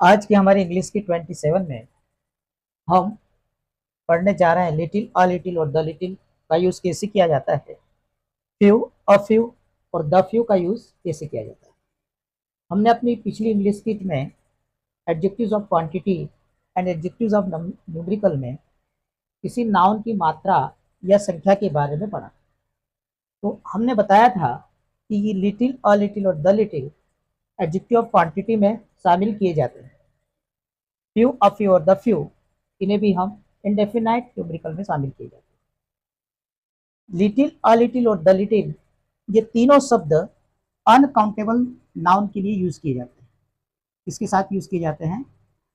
आज की हमारी इंग्लिश की 27 में हम पढ़ने जा रहे हैं लिटिल, अ लिटिल और द लिटिल का यूज कैसे किया जाता है। फ्यू, अ फ्यू और द फ्यू का यूज कैसे किया जाता है। हमने अपनी पिछली इंग्लिश किट में adjectives of quantity and adjectives of numerical में किसी नाउन की मात्रा या संख्या के बारे में पढ़ा। तो हमने बताया था कि ये लिटिल, अ लिटिल और the little adjective of quantity में शामिल किए जाते हैं। फ्यू, अ फ्यू और द फ्यू इन्हें भी हम इंडेफिनाइट न्यूमेरिकल में शामिल किए जाते हैं। लिटिल, अ लिटिल और द लिटिल ये तीनों शब्द अनकाउंटेबल नाउन के लिए यूज किए जाते हैं। इसके साथ यूज किए जाते हैं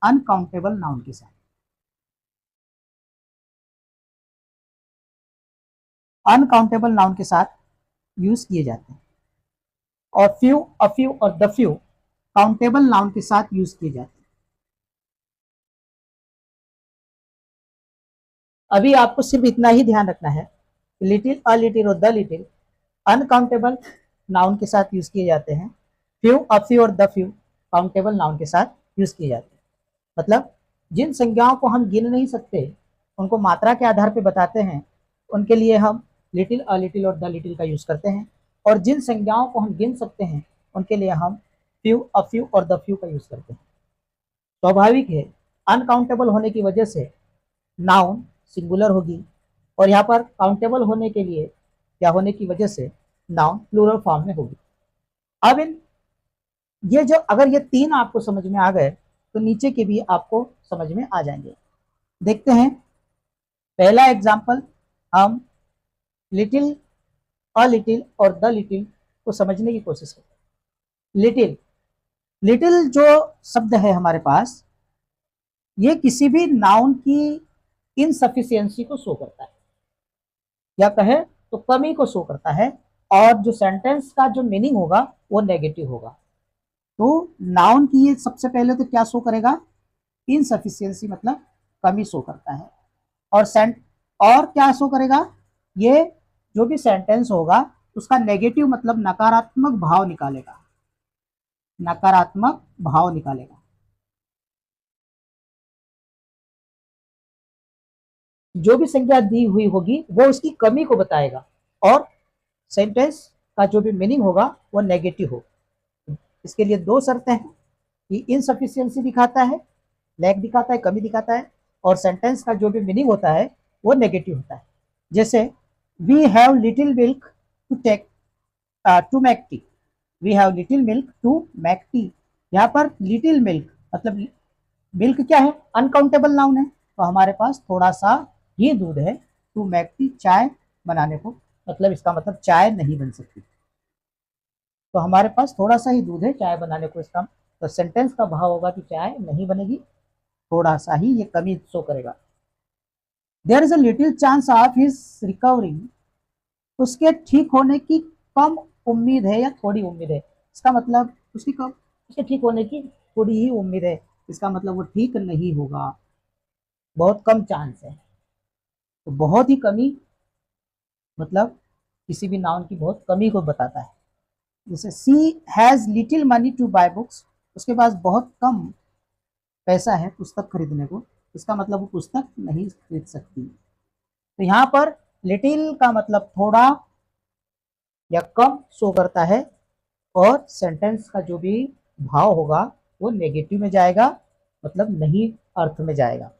अनकाउंटेबल नाउन के साथ। अनकाउंटेबल नाउन के साथ यूज किए जाते हैं और फ्यू, अ फ्यू और द फ्यू काउंटेबल नाउन के साथ यूज किए जाते हैं। अभी आपको सिर्फ इतना ही ध्यान रखना है, लिटिल, अ लिटिल और द लिटिल अनकाउंटेबल नाउन के साथ यूज किए जाते हैं। फ्यू, अ फ्यू और द फ्यू काउंटेबल नाउन के साथ यूज किए जाते हैं। मतलब जिन संज्ञाओं को हम गिन नहीं सकते, उनको मात्रा के आधार पर बताते हैं, उनके लिए हम लिटिल, अ लिटिल और द लिटिल का यूज करते हैं। और जिन संज्ञाओं को हम गिन सकते हैं, उनके लिए हम फ्यू, अ फ्यू और द फ्यू का यूज करते हैं। स्वाभाविक है, अनकाउंटेबल होने की वजह से नाउन सिंगुलर होगी और यहाँ पर काउंटेबल होने के लिए या होने की वजह से नाउन प्लूरल फॉर्म में होगी। अब इन ये जो अगर ये तीन आपको समझ में आ गए तो नीचे के भी आपको समझ में आ जाएंगे। देखते हैं पहला एग्जाम्पल। हम लिटिल, अ लिटिल और द लिटिल को समझने की कोशिश करते हैं। लिटिल, लिटिल जो शब्द है हमारे पास, ये किसी भी नाउन की इनसफिशियंसी को शो करता है, या कहे तो कमी को शो करता है। और जो सेंटेंस का जो मीनिंग होगा वो नेगेटिव होगा। तो नाउन की ये सबसे पहले तो क्या शो करेगा, इनसफिशियंसी मतलब कमी शो करता है। और और क्या शो करेगा, ये जो भी सेंटेंस होगा उसका नेगेटिव मतलब नकारात्मक भाव निकालेगा, नकारात्मक भाव निकालेगा। जो भी संख्या दी हुई होगी वो उसकी कमी को बताएगा और सेंटेंस का जो भी मीनिंग होगा वो नेगेटिव होगा। इसके लिए दो शर्तें हैं कि इनसफिशियंसी दिखाता है, लैक दिखाता है, कमी दिखाता है, और सेंटेंस का जो भी मीनिंग होता है वो नेगेटिव होता है। जैसे we have little milk to take to make tea, we have little milk to make tea. यहाँ पर लिटिल मिल्क मतलब मिल्क क्या है, अनकाउंटेबल नाउन है, तो हमारे पास थोड़ा सा ही दूध है। टू मेक टी चाय बनाने को, मतलब इसका मतलब चाय नहीं बन सकती, तो हमारे पास थोड़ा सा ही दूध है चाय बनाने को। इसका तो सेंटेंस का भाव होगा कि चाय नहीं बनेगी, थोड़ा सा ही, ये कमी शो करेगा। There is a little chance of his recovering, उसके ठीक होने की कम उम्मीद है या थोड़ी उम्मीद है। इसका मतलब उसके ठीक होने की थोड़ी ही उम्मीद है, इसका मतलब वो ठीक नहीं होगा, बहुत कम चांस है। तो बहुत ही कमी मतलब किसी भी नाउन की बहुत कमी को बताता है। जैसे she has little money to buy books, उसके पास बहुत कम पैसा है पुस्तक खरीदने को, इसका मतलब वो पुस्तक नहीं खरीद सकती। तो यहाँ पर लिटिल का मतलब थोड़ा या कम शो करता है, और सेंटेंस का जो भी भाव होगा वो नेगेटिव में जाएगा, मतलब नहीं अर्थ में जाएगा।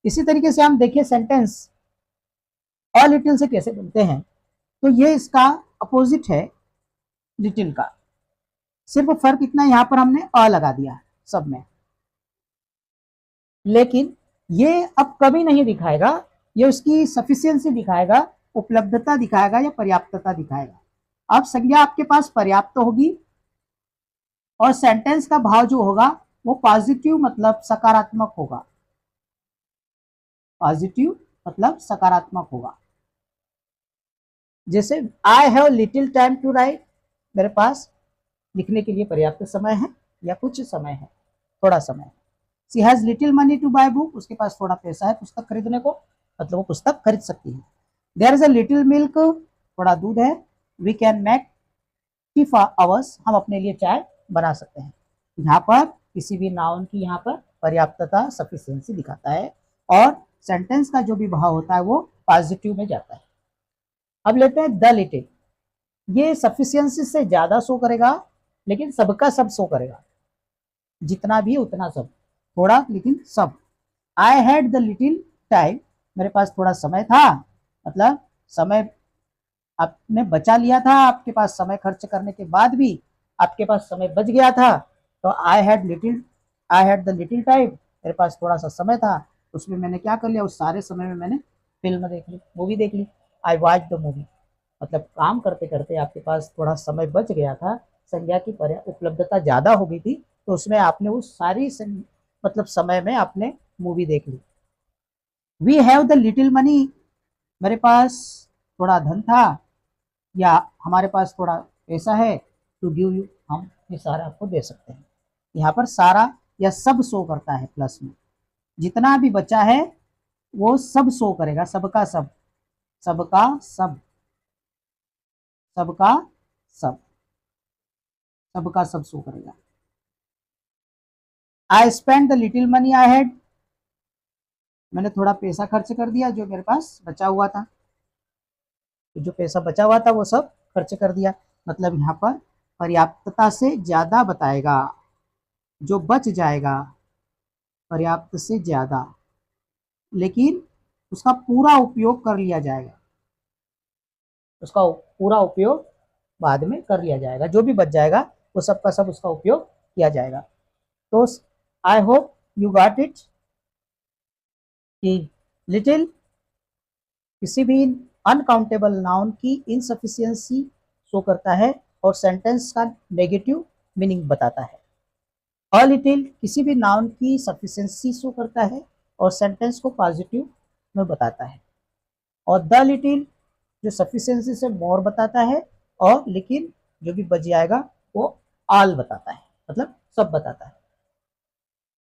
इसी तरीके से हम देखिए सेंटेंस अ लिटिल से कैसे बनते हैं, तो ये इसका अपोजिट है लिटिल का। सिर्फ फर्क इतना, यहाँ पर हमने अ लगा दिया सब में, लेकिन ये अब कभी नहीं दिखाएगा, ये उसकी सफिशियंसी दिखाएगा, उपलब्धता दिखाएगा या पर्याप्तता दिखाएगा। अब संज्ञा आपके पास पर्याप्त होगी और सेंटेंस का भाव जो होगा वो पॉजिटिव मतलब सकारात्मक होगा, पॉजिटिव मतलब सकारात्मक होगा। जैसे I have little time to write, मेरे पास लिखने के लिए पर्याप्त समय है या कुछ समय है, थोड़ा समय है। She has little money to buy book, उसके पास थोड़ा पैसा है पुस्तक खरीदने को, मतलब वो पुस्तक खरीद सकती है। There is a little milk, थोड़ा दूध है। We can make tea for ours, हम अपने लिए चाय बना सकते हैं। यहाँ पर किसी भी नाउन की यहाँ पर पर्याप्तता सफिशिएंसी दिखाता है, और सेंटेंस का जो भी भाव होता है वो पॉजिटिव में जाता है। अब लेते हैं द लिटिल। ये सफिशिएंसी से ज्यादा शो करेगा, लेकिन सबका सब शो करेगा, जितना भी उतना सब, थोड़ा लेकिन सब। I had the little time, मेरे पास थोड़ा समय था, मतलब समय आपने बचा लिया था, आपके पास समय खर्च करने के बाद भी आपके पास समय बच गया था। तो I had the little time, मेरे पास थोड़ा सा समय था, उसमें मैंने क्या कर लिया, उस सारे समय में मैंने फिल्म देख ली, मूवी देख ली। आई वॉच द मूवी, मतलब काम करते करते आपके पास थोड़ा समय बच गया था, संज्ञा की उपलब्धता ज्यादा हो गई थी, तो उसमें आपने उस सारी मतलब समय में आपने मूवी देख ली। We have the little money, मेरे पास थोड़ा धन था, या हमारे पास थोड़ा पैसा है, टू गिव यू, हम ये सारा आपको दे सकते हैं। यहाँ पर सारा या सब शो करता है प्लस में, जितना भी बचा है वो सब शो करेगा, सबका सब, सबका सब, सबका सब, सबका सब शो करेगा। I spend the little money I had, मैंने थोड़ा पैसा खर्च कर दिया जो मेरे पास बचा हुआ था, तो जो पैसा बचा हुआ था वो सब खर्च कर दिया। मतलब यहाँ पर पर्याप्तता से ज्यादा बताएगा, जो बच जाएगा पर्याप्त से ज्यादा, लेकिन उसका पूरा उपयोग कर लिया जाएगा, उसका पूरा उपयोग बाद में कर लिया जाएगा, जो भी बच जाएगा वो सब का सब उसका उपयोग किया जाएगा। तो I hope you got it कि लिटिल किसी भी अनकाउंटेबल नाउन की इनसफिशियंसी शो करता है और सेंटेंस का नेगेटिव मीनिंग बताता है। अ लिटिल किसी भी नाउन की सफिशियंसी शो करता है और सेंटेंस को पॉजिटिव में बताता है। और द लिटिल जो सफिशियंसी से मोर बताता है, और लेकिन जो भी बच जाएगा वो ऑल बताता है, मतलब सब बताता है।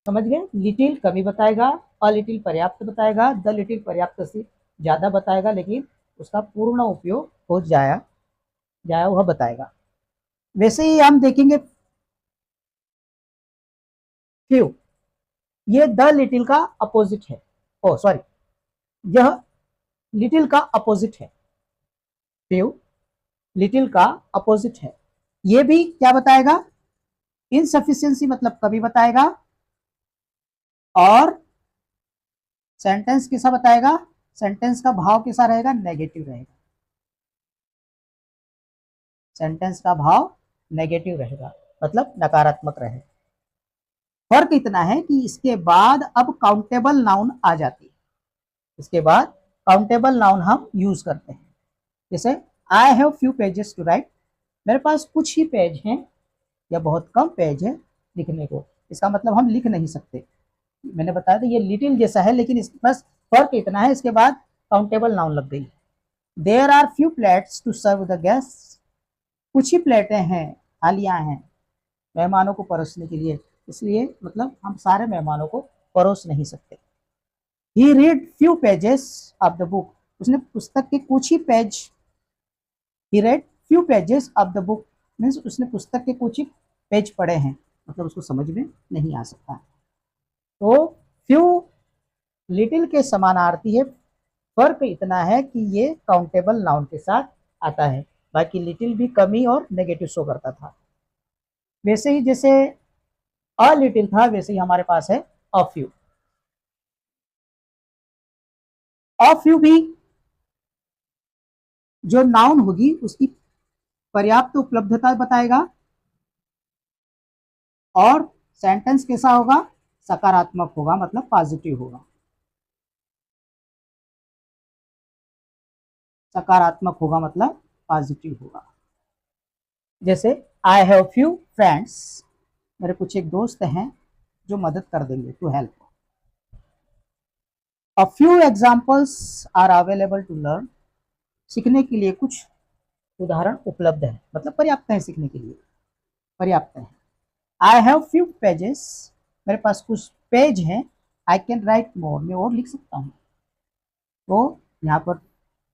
समझ गए? लिटिल कमी बताएगा, अ लिटिल पर्याप्त बताएगा, द लिटिल पर्याप्त से ज्यादा बताएगा, लेकिन उसका पूर्ण उपयोग हो जाया वह बताएगा। वैसे ही हम देखेंगे फ्यू, ये द लिटिल का अपोजिट है, ओ सॉरी, यह लिटिल का अपोजिट है। फ्यू लिटिल का अपोजिट है। ये भी क्या बताएगा, इनसफिशियंसी मतलब कमी बताएगा, और सेंटेंस कैसा बताएगा, सेंटेंस का भाव कैसा रहेगा, नेगेटिव रहेगा, सेंटेंस का भाव नेगेटिव रहेगा, मतलब नकारात्मक रहेगा। फर्क इतना है कि इसके बाद अब काउंटेबल नाउन आ जाती है, इसके बाद काउंटेबल नाउन हम यूज करते हैं। जैसे I have few pages to write, मेरे पास कुछ ही पेज हैं या बहुत कम पेज है लिखने को, इसका मतलब हम लिख नहीं सकते। मैंने बताया था ये लिटिल जैसा है, लेकिन इस बस फर्क इतना है, इसके बाद काउंटेबल नाउन लग गई। There are few plates to serve the guest, कुछ ही प्लेटें हैं, थालियां हैं मेहमानों को परोसने के लिए, इसलिए मतलब हम सारे मेहमानों को परोस नहीं सकते। He read few pages of the book, उसने पुस्तक के कुछ ही page, he read few pages of the book means उसने पुस्तक के कुछ ही पेज पढ़े हैं, मतलब उसको समझ में नहीं आ सकता। तो फ्यू लिटिल के समानार्थी है, फर्क इतना है कि ये काउंटेबल नाउन के साथ आता है, बाकी लिटिल भी कमी और नेगेटिव शो करता था। वैसे ही जैसे अ लिटिल था, वैसे ही हमारे पास है अ फ्यू। अ फ्यू भी जो नाउन होगी उसकी पर्याप्त उपलब्धता बताएगा, और सेंटेंस कैसा होगा, सकारात्मक होगा, मतलब पॉजिटिव होगा, सकारात्मक होगा मतलब पॉजिटिव होगा। जैसे आई हैव फ्यू फ्रेंड्स, मेरे कुछ एक दोस्त हैं जो मदद कर देंगे, to help. A few examples are available to learn, सीखने के लिए कुछ उदाहरण उपलब्ध है, मतलब पर्याप्त है, सीखने के लिए पर्याप्त है। आई हैव फ्यू पेजेस, मेरे पास कुछ पेज हैं, आई कैन राइट मोर, मैं और लिख सकता हूँ। तो यहाँ पर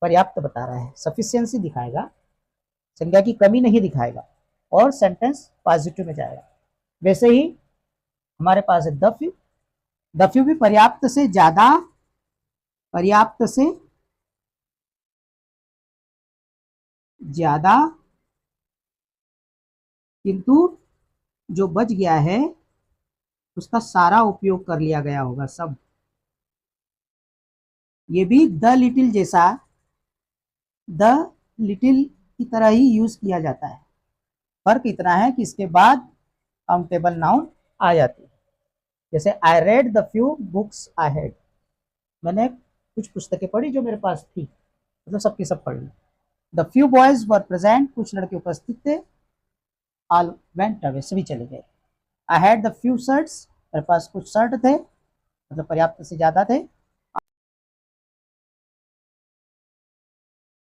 पर्याप्त बता रहा है, सफिशियंसी दिखाएगा, संज्ञा की कमी नहीं दिखाएगा, और सेंटेंस पॉजिटिव में जाएगा। वैसे ही हमारे पास है द फ्यू भी पर्याप्त से ज्यादा, पर्याप्त से ज्यादा, किंतु जो बच गया है उसका सारा उपयोग कर लिया गया होगा सब। ये भी द लिटिल जैसा, द लिटिल की तरह ही यूज किया जाता है। फर्क इतना है कि इसके बाद काउंटेबल नाउन आ जाती है। जैसे I read the few books I had, मैंने कुछ पुस्तकें पढ़ी जो मेरे पास थी, मतलब सबकी सब पढ़ ली। The few boys were present, कुछ लड़के उपस्थित थे। ऑल वेंट अवे, सभी चले गए। I had the few shirts, मेरे पास कुछ शर्ट थे, मतलब पर्याप्त से ज्यादा थे।